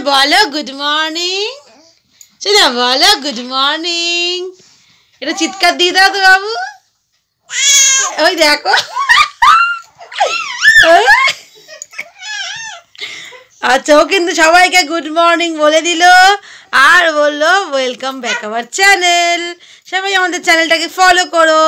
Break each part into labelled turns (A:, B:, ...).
A: বলো good morning, সোনা বলো গুড মর্নিং। এটা চিৎকার দিয়ে দাও তো বাবু। ওই দেখো, আচ্ছা ও কিন্তু সবাইকে গুড মর্নিং বলে দিল আর বললো ওয়েলকাম ব্যাক আওয়ার চ্যানেল। সবাই আমাদের চ্যানেলটাকে ফলো করো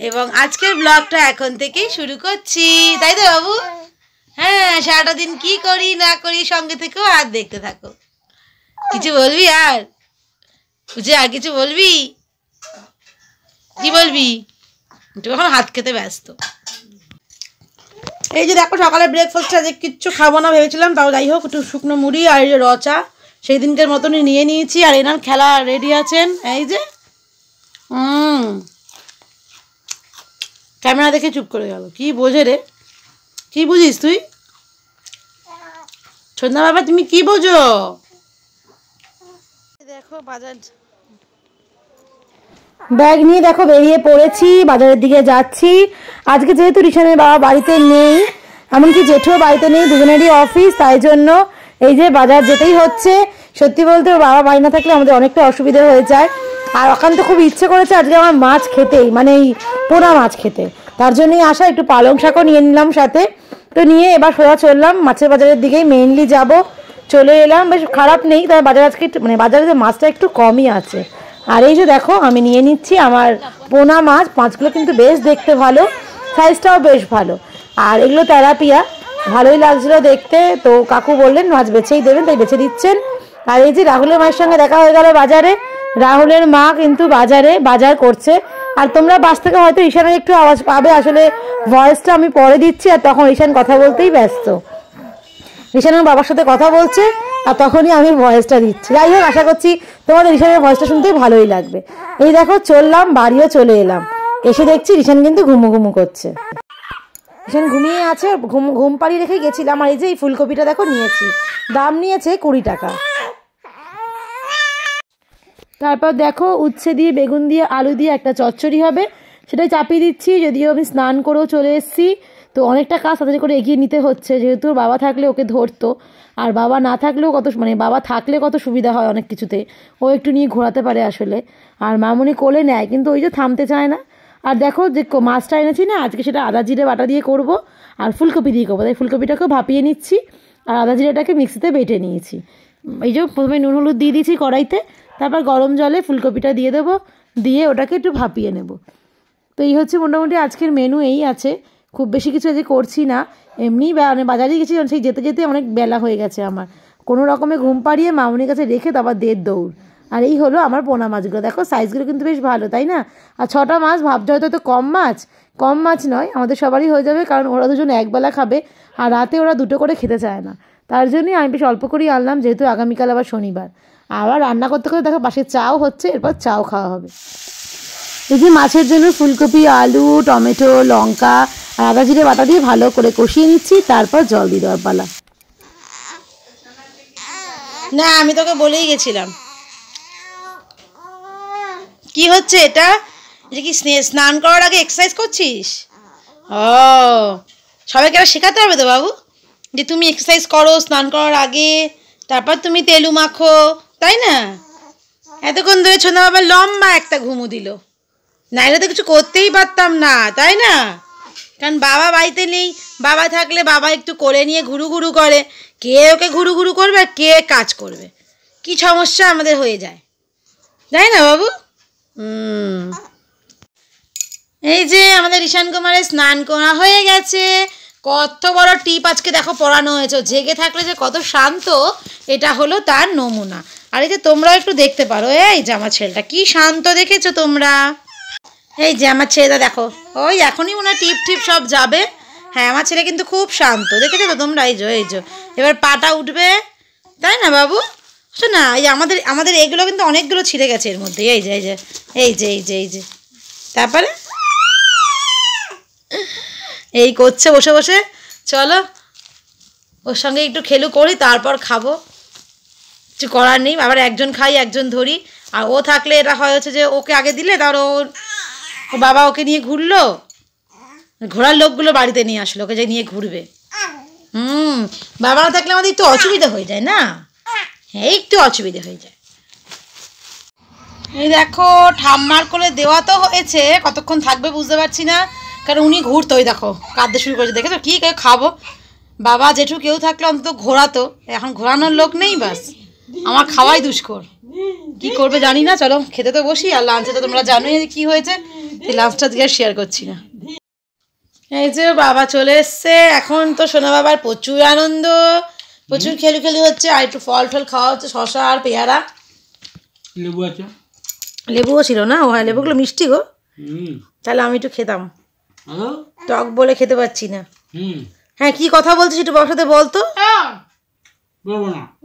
A: এবং আজকের ব্লগটা এখন থেকেই শুরু করছি, তাই তো বাবু? হ্যাঁ, সারাটা দিন কি করি না করি সঙ্গে থেকেও আর দেখতে থাকো। কিছু বলবি আর বুঝে? আর কিছু বলবি? কি বলবি? একটু এখন হাত খেতে ব্যস্ত। এই যে দেখো সকালে ব্রেকফাস্ট আজকে কিচ্ছু খাবো না ভেবেছিলাম, তাও যাই হোক একটু শুকনো মুড়ি আর এই যে রচা সেই দিনকার মতনই নিয়ে নিয়েছি। আর এনার খেলা রেডি আছেন, এই যে ক্যামেরা দেখে চুপ করে গেল। কি বোঝে রে? কি বুঝিস তুই? সন্ধ্যা বাবা তুমি কি বোঝো? দেখো বাজার, ব্যাগ নিয়ে দেখো বেরিয়ে পড়েছি, বাজারের দিকে যাচ্ছি। আজকে যেহেতু রিশানের বাবা বাড়িতে নেই, এমনকি জেঠুও বাড়িতে নেই, দুজনেরই অফিস, তাই জন্য এই যে বাজার যেতেই হচ্ছে। সত্যি বলতে ওর বাবা বাড়ি না থাকলে আমাদের অনেকটা অসুবিধা হয়ে যায়। আর অকান্ত খুব ইচ্ছে করেছে আজকে আমার মাছ খেতেই, মানে এই পোনা মাছ খেতে, তার জন্যই আসা। একটু পালং শাকও নিয়ে নিলাম সাথে। তো নিয়ে এবার সোজা চললাম মাছের বাজারের দিকেই মেইনলি যাব। চলে এলাম, বেশ খারাপ নেই, তবে বাজার আজকে মানে বাজারে যে মাছটা একটু কমই আছে। আর এই যে দেখো আমি নিয়ে নিচ্ছি আমার পোনা মাছ। মাছগুলো কিন্তু বেশ দেখতে ভালো, সাইজটাও বেশ ভালো। আর এগুলো তেলাপিয়া, ভালোই লাগছিল দেখতে। তো কাকু বললেন মাছ বেছেই দেবেন, তাই বেছে দিচ্ছেন। আর এই যে রাহুলের মায়ের সঙ্গে দেখা হয়ে গেল বাজারে। রাহুলের মা কিন্তু বাজারে বাজার করছে। আর তোমরা বাস থেকে হয়তো ঈশানের একটু আওয়াজ পাবে, আসলে ভয়েসটা আমি পরে দিচ্ছি। আর তখন ঈশান কথা বলতেই ব্যস্ত, ঈশানের বাবার সাথে কথা বলছে, আর তখনই আমি ভয়েসটা দিচ্ছি। যাই হোক, আশা করছি তোমাদের ঈশানের ভয়েসটা শুনতেই ভালোই লাগবে। এই দেখো চললাম, বাড়িও চলে এলাম। এসে দেখছি ঈশান কিন্তু ঘুমু করছে। ঈশান ঘুমিয়ে আছে, ঘুম পাড়িয়ে রেখে গেছিলাম। আর এই যে এই ফুলকপিটা দেখো নিয়েছি, দাম নিয়েছে 20 টাকা। তারপর দেখো উচ্ছে দিয়ে বেগুন দিয়ে আলু দিয়ে একটা চচ্চড়ি হবে, সেটাই চাপিয়ে দিচ্ছি। যদিও আমি স্নান করেও চলে এসেছি, তো অনেকটা কাজ তাড়াতাড়ি করে এগিয়ে নিতে হচ্ছে, যেহেতু বাবা থাকলে ওকে ধরতো। আর বাবা না থাকলেও মানে বাবা থাকলে কত সুবিধা হয় অনেক কিছুতে, ও একটু নিয়ে ঘোরাতে পারে আসলে। আর মামুনি কোলে নেয়, কিন্তু ওই যে থামতে চায় না। আর দেখো যে মাছটা এনেছি না আজকে, সেটা আদা জিরে বাটা দিয়ে করব আর ফুলকপি দিয়ে করবো, তাই ফুলকপিটাকেও ভাপিয়ে নিচ্ছি আর আদা জিরেটাকে মিক্সিতে বেটে নিয়েছি। এই যে প্রথমে নুন হলুদ দিয়ে দিয়েছি কড়াইতে, তারপর গরম জলে ফুলকপিটা দিয়ে দেবো, দিয়ে ওটাকে একটু ভাপিয়ে নেব। তো এই হচ্ছে মোটামুটি আজকের মেনু, এই আছে। খুব বেশি কিছু আজকে করছি না, এমনি বাজারে গেছি, সেই যেতে যেতে অনেক বেলা হয়ে গেছে আমার। কোনো রকমে ঘুম পাড়িয়ে মামুনির কাছে রেখে তারপর দেড় দৌড়। আর এই হলো আমার পোনা মাছগুলো, দেখো সাইজগুলো কিন্তু বেশ ভালো, তাই না? আর 6টা মাছ ভাবতে হয়তো কম মাছ নয়, আমাদের সবারই হয়ে যাবে, কারণ ওরা দুজন একবেলা খাবে আর রাতে ওরা 2টো করে খেতে চায় না। তার জন্যই আমি বেশ অল্প করেই আনলাম, যেহেতু আগামীকাল আবার শনিবার। আবার রান্না করতে করতে দেখো পাশে চাও হচ্ছে, এরপর চাও খাওয়া হবে। এই যে মাছের জন্য ফুলকপি, আলু, টমেটো, লঙ্কা আর আদা জিরে বাটা দিয়ে ভালো করে কষিয়ে নিচ্ছি, তারপর জল দিয়ে দেওয়ার পালা। না আমি তোকে বলেই গেছিলাম। কি হচ্ছে এটা? যে কি স্নান করার আগে এক্সারসাইজ করছিস? ও, সবাইকে আবার শেখাতে হবে তো বাবু, যে তুমি এক্সারসাইজ করো স্নান করার আগে, তারপর তুমি তেলু মাখো, তাই না? এতক্ষণ ধরে ছোনা বাবা লম্বা একটা ঘুমু দিল, নাইলে তো কিছু করতেই পারতাম না, তাই না? কারণ বাবা বাড়িতে নেই, বাবা থাকলে বাবা একটু কোলে নিয়ে ঘুরু করে, কে ওকে ঘুরু করবে আর কে কাজ করবে, কি সমস্যা আমাদের হয়ে যায়, তাই না বাবু? এই যে আমাদের ঈশান কুমারের স্নান করা হয়ে গেছে। কত বড় টিপ আজকে দেখো পরানো হয়েছে, জেগে থাকলে যে কত শান্ত, এটা হলো তার নমুনা। আর এই যে তোমরাও একটু দেখতে পারো, এই যে আমার ছেলেটা কি শান্ত, দেখেছো তোমরা? এই যে আমার ছেলেটা দেখো, ওই এখনই মনে হয় টিপ সব যাবে। হ্যাঁ, আমার ছেলে কিন্তু খুব শান্ত, দেখেছো তো তোমরা? এই যে এবার পাটা উঠবে, তাই না বাবু? শোনা, এই আমাদের এগুলো কিন্তু অনেকগুলো ছিঁড়ে গেছে এর মধ্যে। এই যে তারপরে এই করছে বসে বসে। চলো ওর সঙ্গে একটু খেলু করি, তারপর খাবো। কিছু করার নেই, আবার একজন খাই একজন ধরি। আর ও থাকলে এটা হয় হচ্ছে যে ওকে আগে দিলে তার ও বাবা ওকে নিয়ে ঘুরলো, ঘোরার লোকগুলো বাড়িতে নিয়ে আসলো, ওকে যে নিয়ে ঘুরবে। বাবা না থাকলে আমাদের একটু অসুবিধা হয়ে যায় না? হ্যাঁ একটু অসুবিধা হয়ে যায়। এই দেখো ঠাম্মার কোলে দেওয়া তো হয়েছে, কতক্ষণ থাকবে বুঝতে পারছি না, কারণ উনি ঘুরতো, ওই দেখো কাঁদতে শুরু করেছে, দেখেছো কি খাবো, বাবা জেঠু কেউ থাকলে অন্তত ঘোরাতো, এখন ঘোরানোর লোক নেই, বাস আমার খাওয়াই দুষ্কর, কি করবে জানি না। চলো খেতে তো বসি, আর লাঞ্চে তো তোমরা জানোই কি হয়েছে, লাঞ্চটা দিয়ে শেয়ার করছি না। এই যে বাবা চলে এসছে, এখন তো সোনা বাবার প্রচুর আনন্দ, প্রচুর খেলু হচ্ছে, আর একটু ফল টল খাওয়া হচ্ছে, শশা আর পেয়ারা,
B: লেবু আছে,
A: লেবুও ছিল না, ও হ্যাঁ লেবুগুলো মিষ্টি গো, তাহলে আমি একটু খেতাম, টক বলে খেতে পাচ্ছি না। হ্যাঁ কি কথা বলছিস একটু বাবার সাথে বলতো,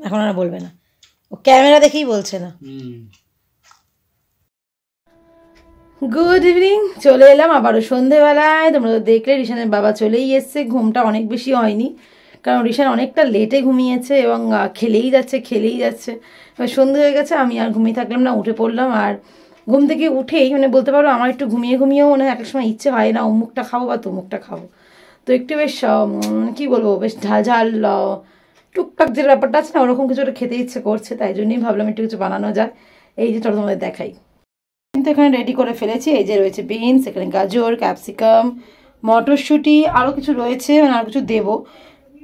A: এখন আর বলবে না, ও ক্যামেরা দেখেই বলছে না। গুড ইভিনিং, চলে এলাম আবারও সন্ধেবেলায়। তোমরা তো দেখলে রিশানের বাবা চলেই এসছে, ঘুমটা অনেক বেশি হয়নি, কারণ রিশান অনেকটা লেটে ঘুমিয়েছে এবং খেলেই যাচ্ছে। এবার সন্ধে হয়ে গেছে, আমি আর ঘুমিয়ে থাকলাম না, উঠে পড়লাম। আর ঘুম থেকে উঠেই মানে বলতে পারো আমার একটু ঘুমিয়েও মনে হয় এক সময় ইচ্ছে হয় না অমুকটা খাবো বা তমুকটা খাবো, তো একটু বেশ কী বলবো, বেশ ঝাল টুকটাক যে ব্যাপারটা আছে না, ওরকম কিছু একটা খেতে ইচ্ছে করছে, তাই জন্যই ভাবলাম একটু কিছু বানানো যায়। এই যে চলো তোমাদের দেখাই, কিন্তু এখানে রেডি করে ফেলেছি। এই যে রয়েছে বিনস, এখানে গাজর, ক্যাপসিকাম, মটরশুঁটি, আরও কিছু রয়েছে, মানে আর কিছু দেবো।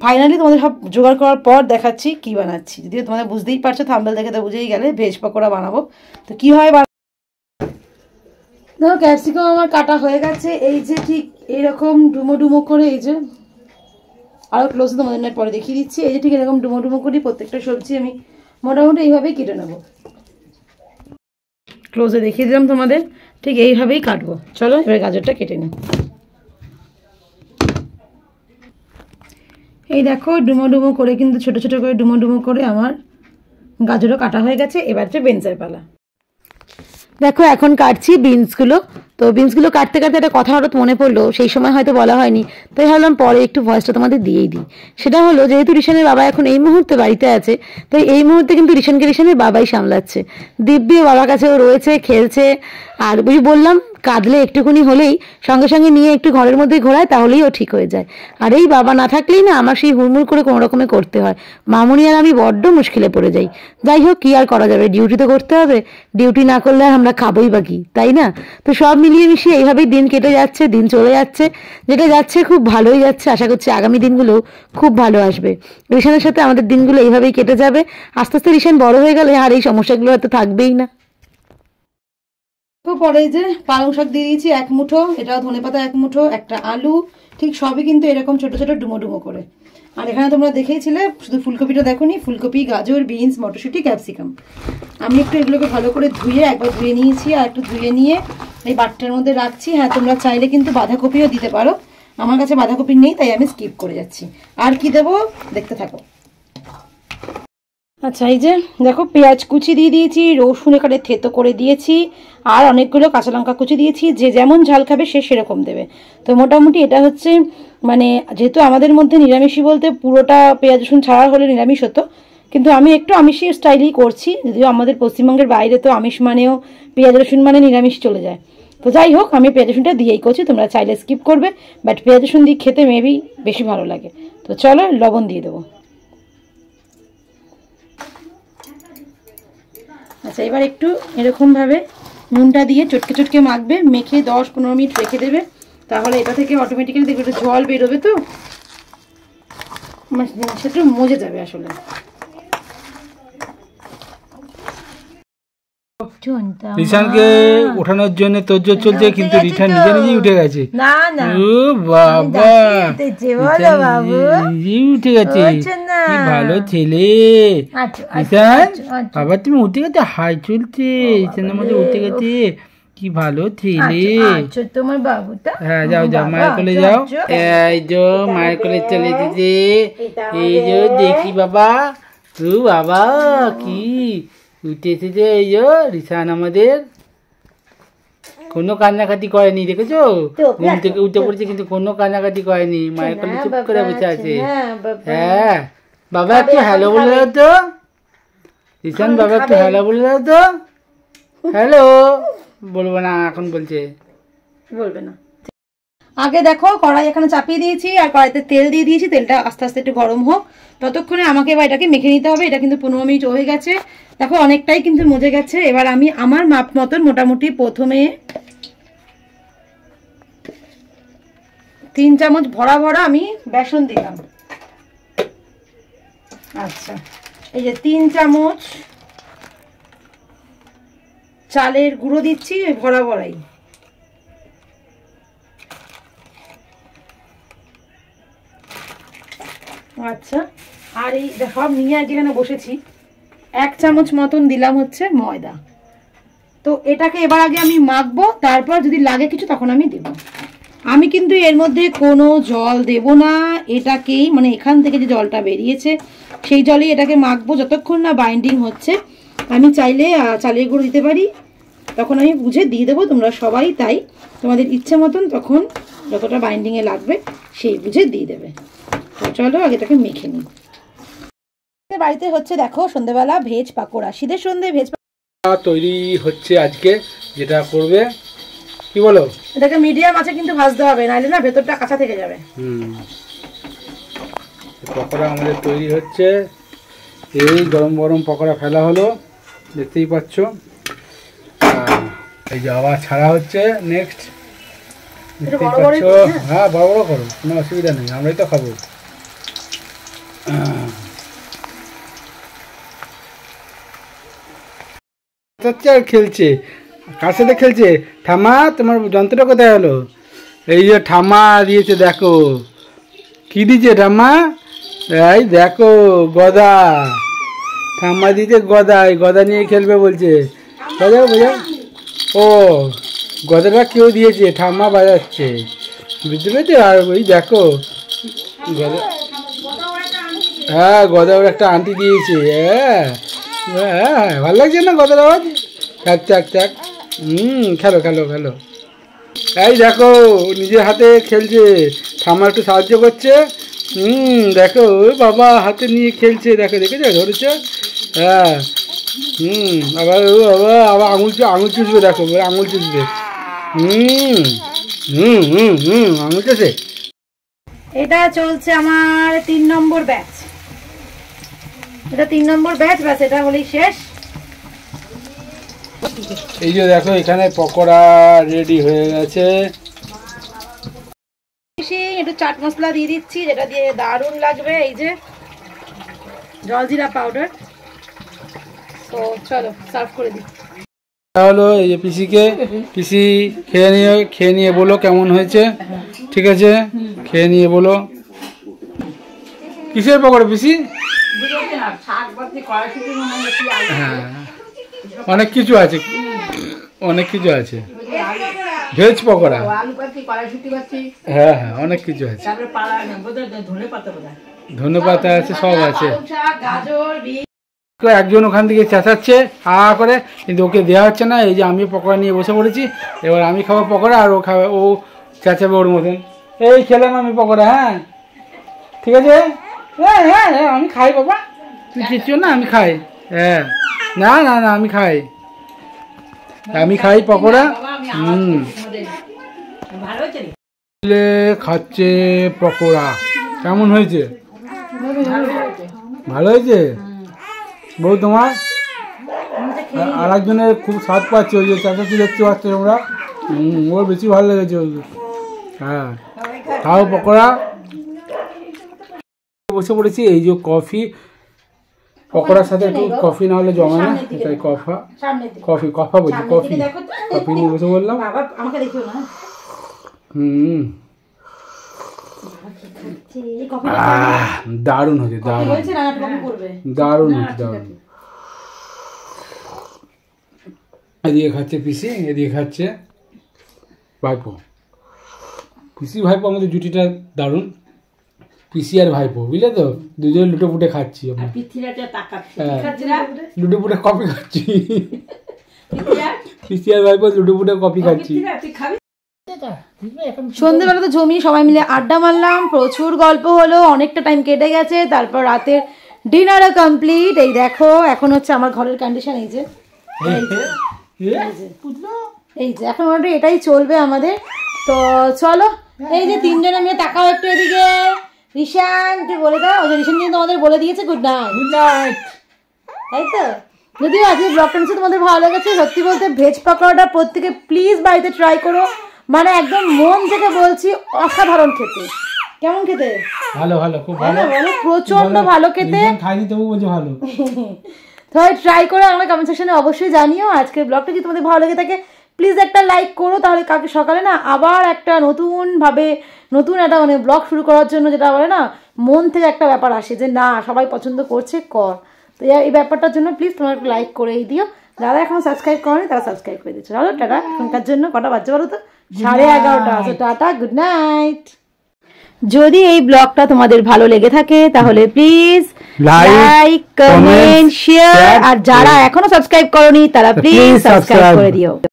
A: ফাইনালি তোমাদের সব জোগাড় করার পর দেখাচ্ছি কি বানাচ্ছি, যদিও তোমাদের বুঝতেই পারছো, থাম্বনেল দেখে তো বুঝেই গেলে ভেজ পকোড়া বানাবো। তো কী হয় দেখো ক্যাপসিকাম আমার কাটা হয়ে গেছে, এই যে ঠিক এইরকম ডুমো করে, এই যে আরও ক্লোজে তোমাদের পরে দেখিয়ে দিচ্ছি, এই যে ঠিক এরকম ডুমো করে প্রত্যেকটা সবজি আমি মোটামুটি এইভাবেই কেটে নেবো। ক্লোজে দেখিয়ে দিলাম তোমাদের, ঠিক এইভাবেই কাটবো। চলো এবার গাজরটা কেটে নিই। এই দেখো ডুমো করে, কিন্তু ছোট করে ডুমো করে আমার গাজরও কাটা হয়ে গেছে। এবার হচ্ছে বিনসের পালা। দেখো এখন কাটছি বিনসগুলো। তো বিনসগুলো কাটতে একটা কথা হঠাৎ মনে পড়লো, সেই সময় হয়তো বলা হয়নি, তাই ভাবলাম পরে একটু ভয়েসটা তোমাদের দিয়েই দিই। সেটা হলো, যেহেতু রিশানের বাবা এখন এই মুহূর্তে বাড়িতে আছে, তাই এই মুহূর্তে কিন্তু রিশানের বাবাই সামলাচ্ছে। দিব্যিও বাবার কাছেও রয়েছে, খেলছে। আর বললাম কাঁদলে একটুখানি হলেই সঙ্গে নিয়ে একটু ঘরের মধ্যে ঘোরায়, তাহলেই ও ঠিক হয়ে যায়। আর এই বাবা না থাকলেই না আমার সেই হুড়মুড় করে কোনো রকমে করতে হয়, মামুনি আর আমি বড্ড মুশকিলে পড়ে যাই। যাই হোক কি আর করা যাবে, ডিউটি তো করতে হবে, ডিউটি না করলে আর আমরা খাবোই বা কি, তাই না? তো সব মিলিয়ে মিশিয়ে এইভাবেই দিন কেটে যাচ্ছে, দিন চলে যাচ্ছে, যেটা যাচ্ছে খুব ভালোই যাচ্ছে। আশা করছি আগামী দিনগুলো খুব ভালো আসবে। রিশানের সাথে আমাদের দিনগুলো এইভাবেই কেটে যাবে। আস্তে আস্তে রিশান বড় হয়ে গেলে আর এই সমস্যাগুলো হয়তো থাকবেই না। তো পরে যে পালং শাক দিয়ে দিয়েছি 1 মুঠো, এটাও ধনেপাতা 1 মুঠো, একটা আলু, ঠিক সবই কিন্তু এরকম ছোট ডুমো করে। আর এখানে তোমরা দেখেইছিলে, শুধু ফুলকপিটা দেখোনি, ফুলকপি, গাজর, বিনস, মটরশুঁটি, ক্যাপসিকাম। আমি একটু এগুলোকে ভালো করে একবার ধুয়ে নিয়েছি, আর একটু ধুয়ে নিয়ে এই বাটিটার মধ্যে রাখছি। হ্যাঁ তোমরা চাইলে কিন্তু বাঁধাকপিও দিতে পারো, আমার কাছে বাঁধাকপি নেই তাই আমি স্কিপ করে যাচ্ছি। আর কি দেবো দেখতে থাকো। আচ্ছা এই যে দেখো পেঁয়াজ কুচি দিয়ে দিয়েছি, রসুন এখানে থেতো করে দিয়েছি, আর অনেকগুলো কাঁচা লঙ্কা কুচি দিয়েছি। যে যেমন ঝাল খাবে সে সেরকম দেবে। তো মোটামুটি এটা হচ্ছে মানে, যেহেতু আমাদের মধ্যে নিরামিষই বলতে পুরোটা পেঁয়াজ রসুন ছাড়া হলে নিরামিষ হতো, কিন্তু আমি একটু আমিষি স্টাইলেই করছি, যদিও আমাদের পশ্চিমবঙ্গের বাইরে তো আমিষ মানেও পেঁয়াজ রসুন মানে নিরামিষ চলে যায়। তো যাই হোক আমি পেঁয়াজ রসুনটা দিয়েই করছি, তোমরা চাইলে স্কিপ করবে, বাট পেঁয়াজ রসুন দিয়ে খেতে মেবি বেশি ভালো লাগে। তো চলো লবণ দিয়ে দেবো। আচ্ছা এবার একটু এরকমভাবে নুনটা দিয়ে চটকে মাখবে, মেখে 10-15 মিনিট রেখে দেবে, তাহলে এটা থেকে অটোমেটিক্যালি দেখবে একটু জল বেরোবে, তো সেটা মজে যাবে আসলে।
B: রিশানকে ওঠানোর জন্য তোড়জোড় চলছে, কিন্তু রিশান নিজেই উঠে গেছে।
A: না না
B: ও বাবা, নিজেই উঠে গেছে, কি ভালো ছেলে রিশান। বাবা তুমি উঠে গেছে, হাই চলছে, রিশানের মধ্যে উঠে গেছে, কি ভালো ছেলে
A: তোমার বাবুটা।
B: হ্যাঁ যাও মায়ের কোলে যাও। এই যে মায়ের কোলে চলে দিতে, এই যে দেখি বাবা, ও বাবা কি উঠে এসেছে। এই যে রিশান আমাদের কোনো কান্নাকাটি করেনি, দেখেছো? ঘুম থেকে উঠে পড়েছে কিন্তু কোনো কান্নাকাটি করেনি, মায়ের কোলে চুপ করে বসে আছে। হ্যাঁ বাবা একটু হ্যালো বলে দাও তো রিশান, বাবা একটু হ্যালো বলে দাও তো। হ্যালো বলবো না, এখন বলছে
A: বলবে না। আগে দেখো কড়াই এখানে চাপিয়ে দিয়েছি আর কড়াইতে তেল দিয়ে দিয়েছি, তেলটা আস্তে আস্তে একটু গরম হোক, ততক্ষণে আমাকে এবার এটাকে মেখে নিতে হবে। এটা কিন্তু 15 মিনিট হয়ে গেছে, দেখো অনেকটাই কিন্তু মজে গেছে। এবার আমি আমার মাপ মতন মোটামুটি প্রথমে 3 চামচ ভরা ভরা আমি বেসন দিলাম। আচ্ছা, এই যে 3 চামচ চালের গুঁড়ো দিচ্ছি ভরা ভরাই। আচ্ছা, আর এই সব নিয়ে যেখানে বসেছি 1 চামচ মতন দিলাম হচ্ছে ময়দা। তো এটাকে এবার আগে আমি মাখবো, তারপর যদি লাগে কিছু তখন আমি দেব। আমি কিন্তু এর মধ্যে কোনো জল দেব না, এটাকেই মানে এখান থেকে যে জলটা বেরিয়েছে সেই জলেই এটাকে মাখবো যতক্ষণ না বাইন্ডিং হচ্ছে। আমি চাইলে চালের গুঁড়ো দিতে পারি, তখন আমি বুঝে দিয়ে দেবো, তোমরা সবাই তাই তোমাদের ইচ্ছে মতন তখন যতটা বাইন্ডিংয়ে লাগবে সেই বুঝে দিয়ে দেবে। তো চলো আগে এটাকে মেখে নিই। বাড়িতে হচ্ছে দেখো সন্ধ্যেবেলা ভেজ পাকোড়া, শীতের সন্ধ্যে ভেজ
B: তৈরি হচ্ছে আজকে যেটা করবে, কি বলো?
A: এটাকে মিডিয়াম আছে কিন্তু ভাজতে হবে, নাইলে না ভেতরটা কাঁচা থেকে যাবে।
B: পকোড়া আমাদের তৈরি হচ্ছে, এই গরম গরম পকোড়া ফেলা হলো, দেখতেই পাচ্ছ। এই যে আবার ছাড়া হচ্ছে নেক্সট, দেখতেই পাচ্ছ। হ্যাঁ, বড় বড় করো, কোনো অসুবিধা নেই, আমরাই তো খাবো। আর খেলছে, কার সাথে খেলছে? ঠাম্মা, তোমার যন্ত্রটা কোথায় হলো? এই যে ঠাম্মা দিয়েছে, দেখো কি দিয়েছে ঠাম্মা, এই দেখো গদা, ঠাম্মা দিয়েছে গদা, এই গদা নিয়ে খেলবে বলছে। বাজাও বাজাও। ও গদাটা কেউ দিয়েছে, ঠাম্মা বাজাচ্ছে, বুঝতে পেরেছো? আর ওই দেখো গদা, হ্যাঁ গদা ওর একটা আন্টি দিয়েছে। হ্যাঁ হ্যাঁ, ভালো লাগছে না গদার আওয়াজ? চাক চাক চাক। খেলো খেলো খেলো। এই দেখো নিজের হাতে খেলছে, ঠাম্মা একটু সাহায্য করছে। দেখো ওই বাবা হাতে নিয়ে খেলছে, দেখো দেখেছো, ধরেছে। হ্যাঁ আবার ও বাবা আবার আঙুল চুষবে, দেখো আঙুল চুষবে। আঙুল চুষে।
A: এটা চলছে আমার 3 নম্বর ব্যাচ, এটা 3 নম্বর ব্যাচ, ব্যাস এটা হলেই শেষ।
B: এই যে দেখো এখানে পকোড়া রেডি হয়ে গেছে।
A: একটু চাট মশলা দিয়ে দিচ্ছি, যেটা দিয়ে দারুণ লাগবে, এই যে জলজিরা পাউডার। তো চলো সার্ভ করে দিই।
B: হলো এই যে পিসি খেয়ে নিয়ে বলো কেমন হয়েছে। ঠিক আছে, খেয়ে নিয়ে বলো। কিসের পকোড়া পিসি? হ্যাঁ, অনেক কিছু আছে, অনেক কিছু আছে, ভেজ পকোড়া। হ্যাঁ হ্যাঁ, অনেক কিছু আছে, ধনেপাতা আছে, সব আছে। একজন ওখান থেকে চেঁচাচ্ছে হা করে, কিন্তু ওকে দেওয়া হচ্ছে না। এই যে আমি পকোড়া নিয়ে বসে পড়েছি, এবার আমি খাবো পকোড়া আর ও খাবে, ও চেঁচাবে ওর মতন। এই খেলাম আমি পকোড়া। হ্যাঁ ঠিক আছে, হ্যাঁ হ্যাঁ হ্যাঁ আমি খাই বাবা, তুই চেঁচিও না, আমি খাই। হ্যাঁ না না না আমি খাই পকোড়া। খাচ্ছে পকোড়া, কেমন হয়েছে? ভালো হয়েছে বউ তোমার? আর একজনের খুব স্বাদ পাচ্ছে, ওই যে চাচাচি দেখতে পাচ্ছ তোমরা, ওর বেশি ভালো লেগেছে। হ্যাঁ খাও পকোড়া। বসে পড়েছি, এই যে কফি, পকোড়ার সাথে একটু কফি না হলে জমে না, তাই কফা বলছি, কফি নিয়ে বসে বললাম। দারুণ হয়েছে, দারুণ হয়েছে। এদিকে খাচ্ছে পিসি, এদিকে খাচ্ছে ভাইপো। পিসি ভাইপো আমাদের জুটিটা দারুণ, পিসি আর ভাইপো, বুঝলে তো, দুজনে লুটে পুটে খাচ্ছি। লুটে পুটে কফি খাচ্ছি, পিসি আর ভাইপো লুটে পুটে কফি খাচ্ছি।
A: সন্ধ্যেবেলা তো জমিয়ে সবাই মিলে আড্ডা মারলাম, প্রচুর গল্প হলো, অনেকটা টাইম কেটে গেছে। তারপর রাতের ডিনারও কমপ্লিট। এই দেখো এখন হচ্ছে আমার ঘরের কন্ডিশন, এই যে এই যে এখন মোটামুটি এটাই চলবে আমাদের। তো চলো এই যে তিনজনে মিলে তাকাও একটু এদিকে। রিশান তুই বলে দাও, রিশান কিন্তু তোমাদের বলে দিয়েছে গুড নাইট।
B: Good night.
A: তাই তো, যদিও আজকে ব্লগটা নিশ্চয়ই তোমাদের ভালো লেগেছে। সত্যি বলতে ভেজ পকোড়াটা প্রত্যেকে প্লিজ বাড়িতে ট্রাই করো, মানে একদম মন থেকে বলছি অসাধারণ খেতে। কেমন খেতে?
B: ভালো ভালো, খুব ভালো,
A: বলো প্রচন্ড ভালো খেতে।
B: খাইনি তবু বলছো ভালো।
A: সবাই ট্রাই করে আমার কমেন্ট সেকশনে অবশ্যই জানিও। আজকের ব্লগটা যদি তোমাদের ভালো লেগে থাকে প্লিজ একটা লাইক করো, তাহলে কালকে সকালে না আবার একটা নতুন একটা মানে ব্লগ শুরু করার জন্য যেটা বলে না মন থেকে একটা ব্যাপার আসে যে না সবাই পছন্দ করছে কর। তো এই ব্যাপারটার জন্য প্লিজ তোমরা একটু লাইক করেই দিও। যারা এখনো সাবস্ক্রাইব করেনি তারা সাবস্ক্রাইব করে দিচ্ছ। চলো টাটা, এখনকার জন্য কটা বাজছে বলো তো? 11:30। Tata, good night. যদি এই ব্লগটা তোমাদের ভালো লেগে থাকে তাহলে প্লিজ লাইক, কমেন্ট, শেয়ার, আর যারা এখনো সাবস্ক্রাইব করোনি তারা প্লিজ সাবস্ক্রাইব করে দিও।